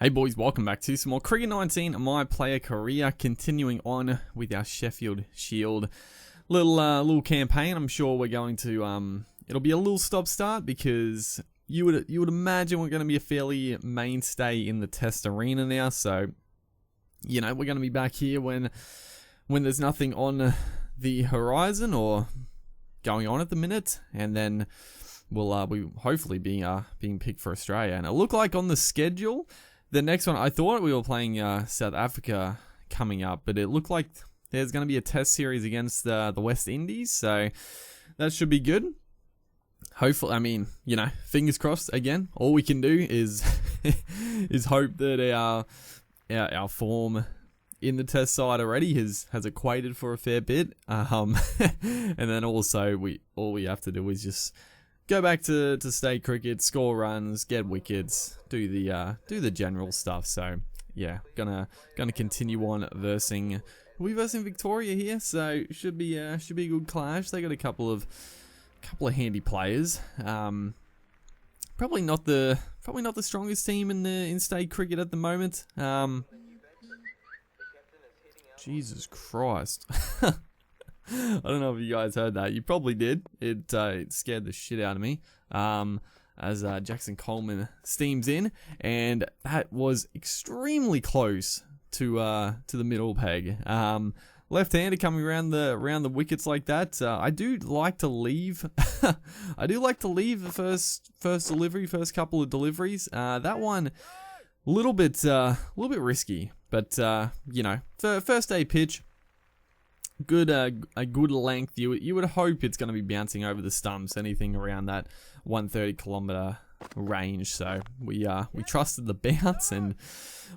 Hey boys, welcome back to some more Cricket 19, my player career, continuing on with our Sheffield Shield little campaign. I'm sure we're going to, it'll be a little stop-start because you would imagine we're going to be a fairly mainstay in the test arena now, so, you know, we're going to be back here when there's nothing on the horizon or going on at the minute, and then we'll we hopefully being picked for Australia. And it looked like on the schedule, the next one, I thought we were playing South Africa coming up, but it looked like there's going to be a test series against the West Indies, so that should be good. Hopefully, I mean, you know, fingers crossed again. All we can do is is hope that our form in the test side already has equated for a fair bit. And then also all we have to do is just go back to state cricket, score runs, get wickets, do the general stuff. So yeah, gonna continue on versing. We versing Victoria here, so should be a good clash. They got a couple of handy players. Probably not the strongest team in state cricket at the moment. Jesus Christ. I don't know if you guys heard that. You probably did. It scared the shit out of me. As Jackson Coleman steams in, and that was extremely close to the middle peg. Left-hander coming around the wickets like that. I do like to leave. I do like to leave the first delivery, first couple of deliveries. That one, a little bit risky, but you know, first day pitch. A good length. You would hope it's going to be bouncing over the stumps, anything around that 130 kilometer range. So we trusted the bounce and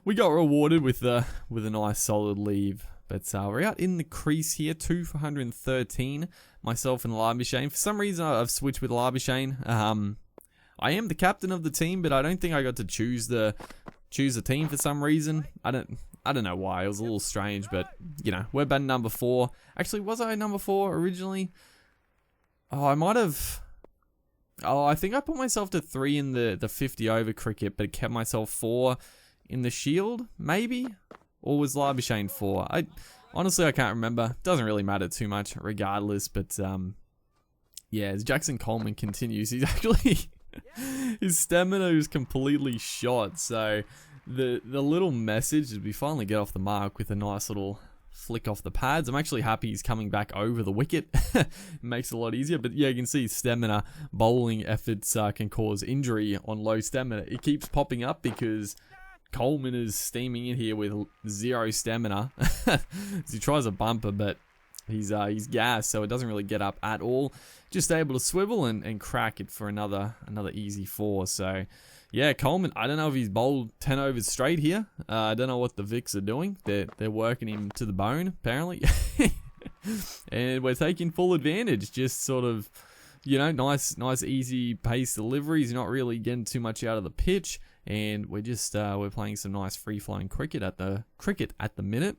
we got rewarded with a nice solid leave. But we're out in the crease here, 2 for 113. Myself and Labuschagne. For some reason, I've switched with Labuschagne. I am the captain of the team, but I don't think I got to choose the team for some reason. I don't know why. It was a little strange, but, you know, we're batting number 4. Actually, was I number 4 originally? Oh, I might have... Oh, I think I put myself to 3 in the 50 over cricket, but kept myself 4 in the Shield, maybe? Or was Labuschagne 4? Honestly, I can't remember. Doesn't really matter too much, regardless, but, yeah, as Jackson Coleman continues, he's actually... his stamina is completely shot, so... The little message is we finally get off the mark with a nice little flick off the pads. I'm actually happy he's coming back over the wicket. It makes it a lot easier. But yeah, you can see stamina bowling efforts can cause injury on low stamina. It keeps popping up because Coleman is steaming in here with 0 stamina. He tries a bumper, but he's gassed, so it doesn't really get up at all. Just able to swivel and crack it for another easy 4. So yeah, Coleman, I don't know if he's bowled 10 overs straight here. I don't know what the Vics are doing. They're working him to the bone, apparently. And we're taking full advantage. Just sort of, you know, nice easy pace deliveries. Not really getting too much out of the pitch. And we're just, we're playing some nice free-flowing cricket at the minute.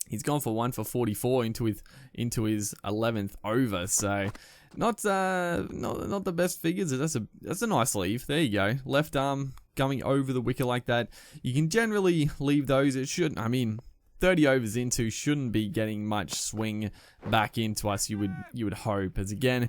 He's gone for 1 for 44 into his 11th over, so not the best figures. That's a nice leave. There you go. Left arm going over the wicket like that. You can generally leave those. It shouldn't. I mean, 30 overs into shouldn't be getting much swing back into us. You would hope. As again,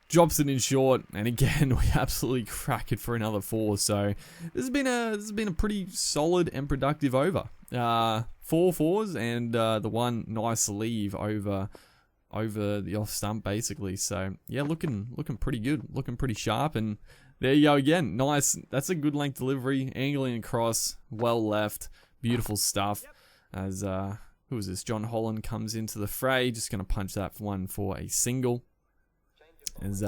drops it in short, and again we absolutely crack it for another 4. So this has been a pretty solid and productive over. 4 fours and the one nice leave over the off stump basically. So yeah, looking pretty good, looking pretty sharp. And there you go again. Nice. That's a good length delivery, angling across, well left, beautiful stuff. As who is this? John Holland comes into the fray. Just gonna punch that one for a single. As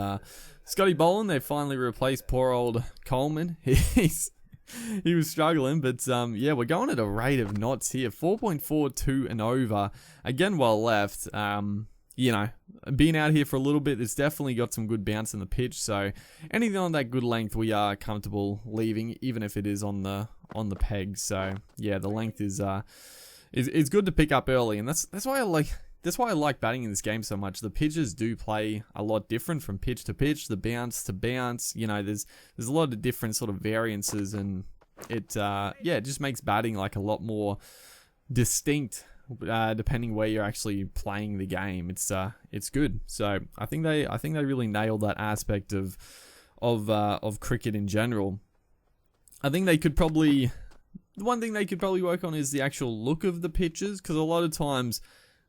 Scotty Boland, they finally replaced poor old Coleman. He was struggling, but yeah, we're going at a rate of knots here. 4.42 and over. Again, well left. You know, being out here for a little bit, it's definitely got some good bounce in the pitch. So anything on that good length, we are comfortable leaving, even if it is on the peg. So yeah, the length is good to pick up early, and that's why I like batting in this game so much. The pitches do play a lot different from pitch to pitch, the bounce to bounce. You know, there's a lot of different sort of variances and it yeah, it just makes batting like a lot more distinct, depending where you're actually playing the game. It's good. So I think they really nailed that aspect of cricket in general. I think they could probably, the one thing they could probably work on is the actual look of the pitches, because a lot of times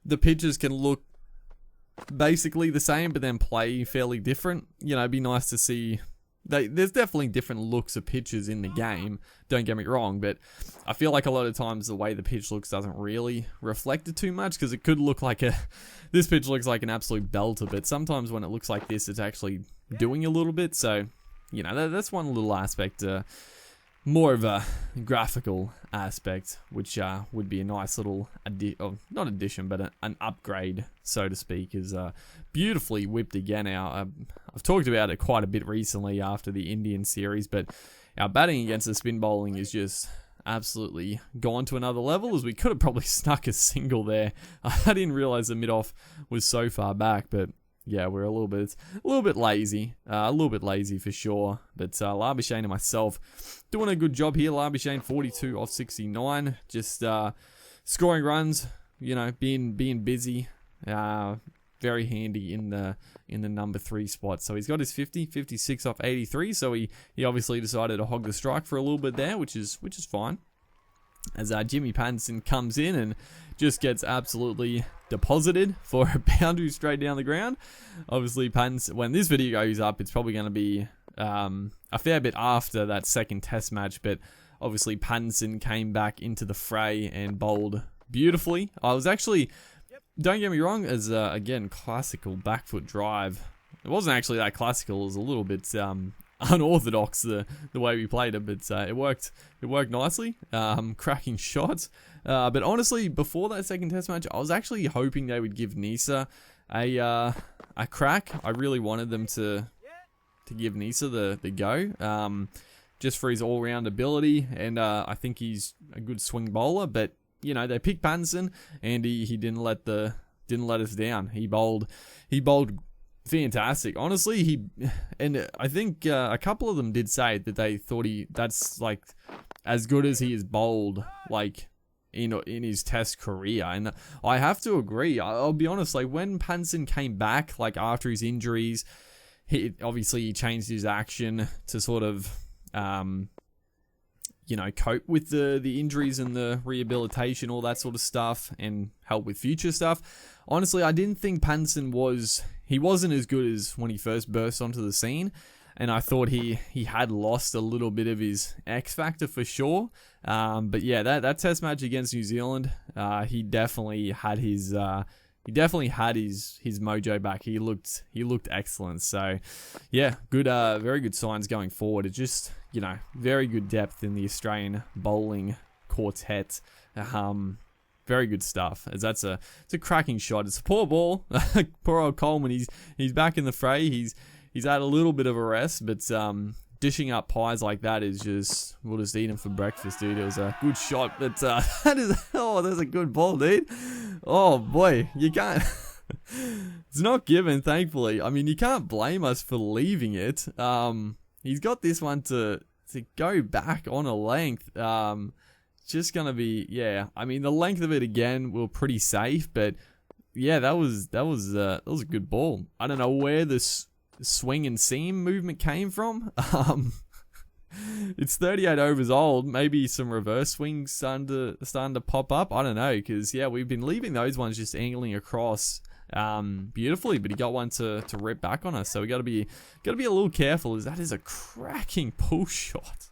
the pitches can look basically the same but then play fairly different. You know, it'd be nice to see. There's definitely different looks of pitches in the game, don't get me wrong, but I feel like a lot of times the way the pitch looks doesn't really reflect it too much, because it could look like this pitch looks like an absolute belter, but sometimes when it looks like this, it's actually doing a little bit. So, you know, that's one little aspect, more of a graphical aspect, which would be a nice little not addition, but an upgrade, so to speak. Is beautifully whipped again. I've talked about it quite a bit recently after the Indian series, but our batting against the spin bowling is just absolutely gone to another level, as we could have probably snuck a single there. I didn't realize the mid-off was so far back, but yeah, we're a little bit lazy, for sure. But Labuschagne and myself doing a good job here. Labuschagne 42 off 69, just scoring runs. You know, being busy. Very handy in the number 3 spot. So he's got his 56 off 83. So he obviously decided to hog the strike for a little bit there, which is fine. As Jimmy Pattinson comes in and just gets absolutely deposited for a boundary straight down the ground. Obviously, Pattinson, when this video goes up, it's probably going to be a fair bit after that second test match, but obviously Pattinson came back into the fray and bowled beautifully. I was actually, don't get me wrong, as again, classical back foot drive. It wasn't actually that classical, it was a little bit unorthodox the way we played it, but it worked nicely. Cracking shots. But honestly, before that second test match, I was actually hoping they would give Nisa a crack. I really wanted them to give Nisa the go, just for his all-round ability, and I think he's a good swing bowler. But you know, they picked Pattinson, and he didn't let us down. He bowled fantastic. Honestly, and I think a couple of them did say that they thought that's like as good as he has bowled like in his test career, and I have to agree. I'll be honest, like when Pattinson came back, like after his injuries, he changed his action to sort of you know, cope with the injuries and the rehabilitation, all that sort of stuff, and help with future stuff. Honestly, I didn't think Pattinson wasn't as good as when he first burst onto the scene, and I thought he had lost a little bit of his X factor for sure. But yeah, that test match against New Zealand, he definitely had his mojo back. He looked excellent. So yeah, good, very good signs going forward. It's just, you know, very good depth in the Australian bowling quartet. Very good stuff. As it's a cracking shot. It's a poor ball. Poor old Coleman. He's back in the fray. He's had a little bit of a rest, but dishing up pies like that is just, we'll just eat them for breakfast, dude. It was a good shot, but that's a good ball, dude. Oh boy, you can't. It's not given, thankfully. I mean, you can't blame us for leaving it. He's got this one to go back on a length. Just gonna be, yeah. I mean, the length of it again, we were pretty safe, but yeah, that was a good ball. I don't know where this swing and seam movement came from. It's 38 overs old. Maybe some reverse swings starting to pop up. I don't know, because yeah, we've been leaving those ones just angling across beautifully, but he got one to rip back on us. So we gotta be a little careful, as that is a cracking pull shot.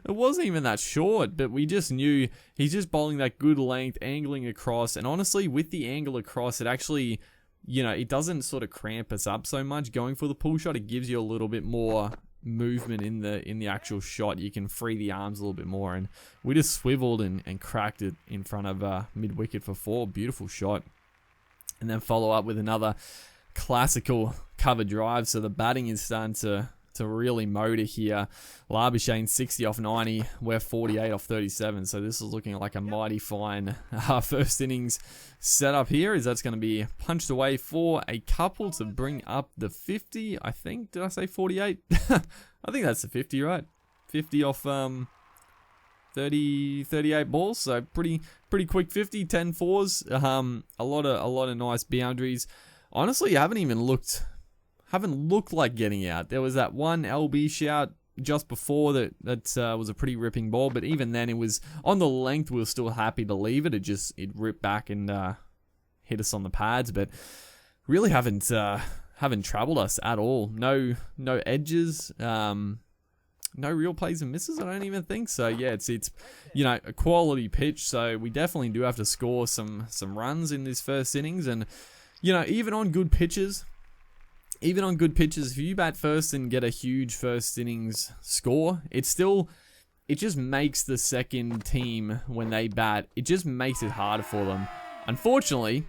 It wasn't even that short, but we just knew he's just bowling that good length, angling across, and honestly, with the angle across, it actually, you know, it doesn't sort of cramp us up so much going for the pull shot. It gives you a little bit more movement in the actual shot. You can free the arms a little bit more, and we just swiveled and cracked it in front of mid wicket for 4. Beautiful shot, and then follow up with another classical cover drive. So the batting is starting to really motor here. Labuschagne 60 off 90, we're 48 off 37, so this is looking like a mighty fine first innings setup here, as that's going to be punched away for a couple to bring up the 50, I think. Did I say 48? I think that's the 50, right? 50 off 38 balls, so pretty quick 50, 10 fours. A lot of nice boundaries. Honestly, haven't looked like getting out. There was that one LB shout just before that was a pretty ripping ball, but even then it was on the length. We were still happy to leave it. It ripped back and hit us on the pads, but really haven't troubled us at all. No edges. No real plays and misses, I don't even think. So yeah, it's a quality pitch. So we definitely do have to score some runs in this first innings, and even on good pitches, if you bat first and get a huge first innings score, it just makes the second team, when they bat, it just makes it harder for them. Unfortunately,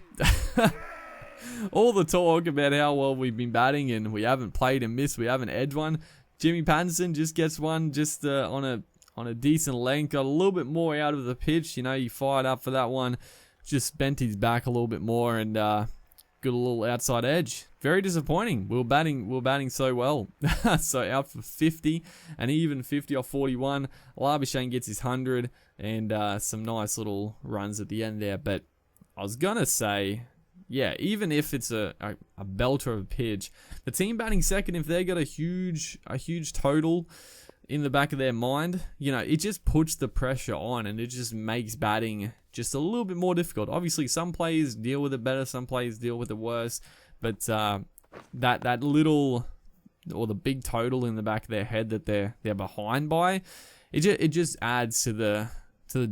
all the talk about how well we've been batting and we haven't played and missed, we haven't edged one. Jimmy Patterson just gets one just on a decent length, got a little bit more out of the pitch. He fired up for that one, just bent his back a little bit more and got a little outside edge. Very disappointing. We were batting so well. So out for 50, and even 50 off 41. Labuschagne gets his 100 and some nice little runs at the end there. But I was gonna say, yeah, even if it's a belter of a pitch, the team batting second, if they got a huge total in the back of their mind, it just puts the pressure on, and it just makes batting just a little bit more difficult. Obviously, some players deal with it better, some players deal with it worse, but that little, or the big total in the back of their head that they're behind by, it just adds to the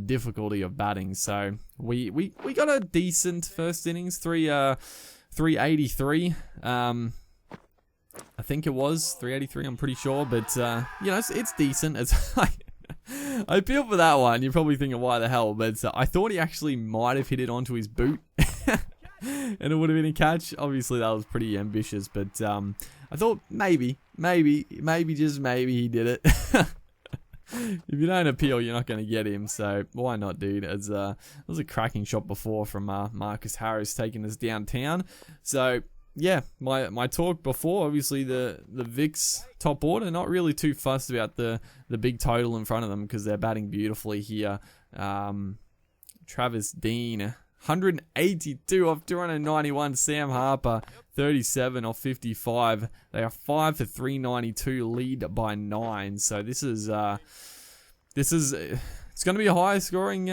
difficulty of batting. So we got a decent first innings, 383. I think it was 383. I'm pretty sure, but it's decent. It's I feel for that one. You're probably thinking, why the hell? But I thought he actually might have hit it onto his boot, and it would have been a catch. Obviously, that was pretty ambitious, but I thought maybe just maybe he did it. If you don't appeal, you're not going to get him, so why not, dude? It was a cracking shot before from Marcus Harris taking us downtown. So yeah, my talk before, obviously the Vicks top order, not really too fussed about the big total in front of them because they're batting beautifully here. Travis Dean, 182 off 291. Sam Harper, 37 off 55. They are 5 for 392, lead by 9. So this is it's going to be a high scoring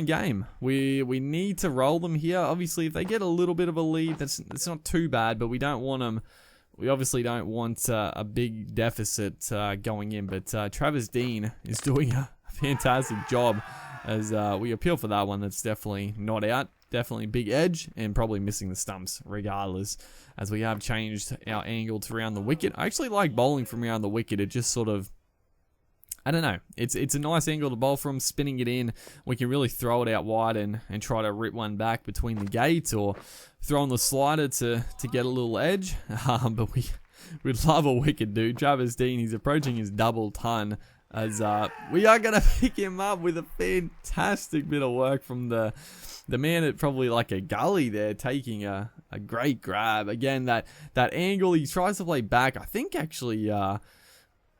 game. We need to roll them here. Obviously, if they get a little bit of a lead, that's not too bad. But we don't want them. We obviously don't want a big deficit going in. But Travis Dean is doing a fantastic job as we appeal for that one. That's definitely not out. Definitely big edge and probably missing the stumps regardless, as we have changed our angle to around the wicket. I actually like bowling from around the wicket. It just sort of, I don't know. It's a nice angle to bowl from, spinning it in. We can really throw it out wide and try to rip one back between the gates, or throw on the slider to get a little edge. But we'd love a wicket, dude. Travis Dean, he's approaching his double ton, as we are going to pick him up with a fantastic bit of work from the man at probably like a gully there, taking a great grab. Again, that angle, he tries to play back. I think actually,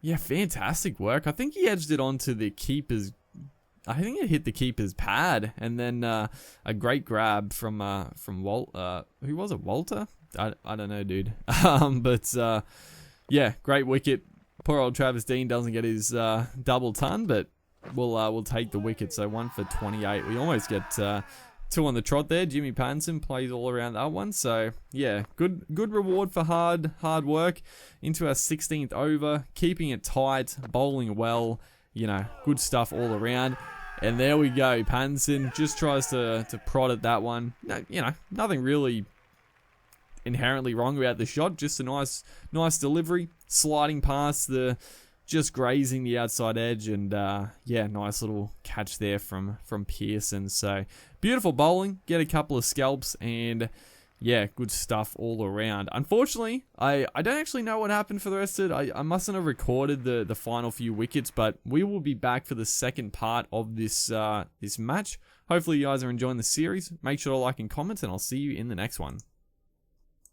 yeah, fantastic work. I think he edged it onto the keeper's, I think it hit the keeper's pad, and then a great grab from Walt. Who was it? Walter? I don't know, dude. But yeah, great wicket. Poor old Travis Dean doesn't get his double ton, but we'll take the wicket. So 1 for 28. We almost get 2 on the trot there. Jimmy Patterson plays all around that one. So yeah, good reward for hard work into our 16th over, keeping it tight, bowling well. Good stuff all around. And there we go. Patterson just tries to prod at that one. Nothing really inherently wrong about the shot. Just a nice delivery, sliding past just grazing the outside edge, and yeah, nice little catch there from Pearson. So beautiful bowling, get a couple of scalps, and yeah, good stuff all around. Unfortunately, I don't actually know what happened for the rest of it. I mustn't have recorded the final few wickets, but we will be back for the second part of this match. Hopefully you guys are enjoying the series. Make sure to like and comment, and I'll see you in the next one.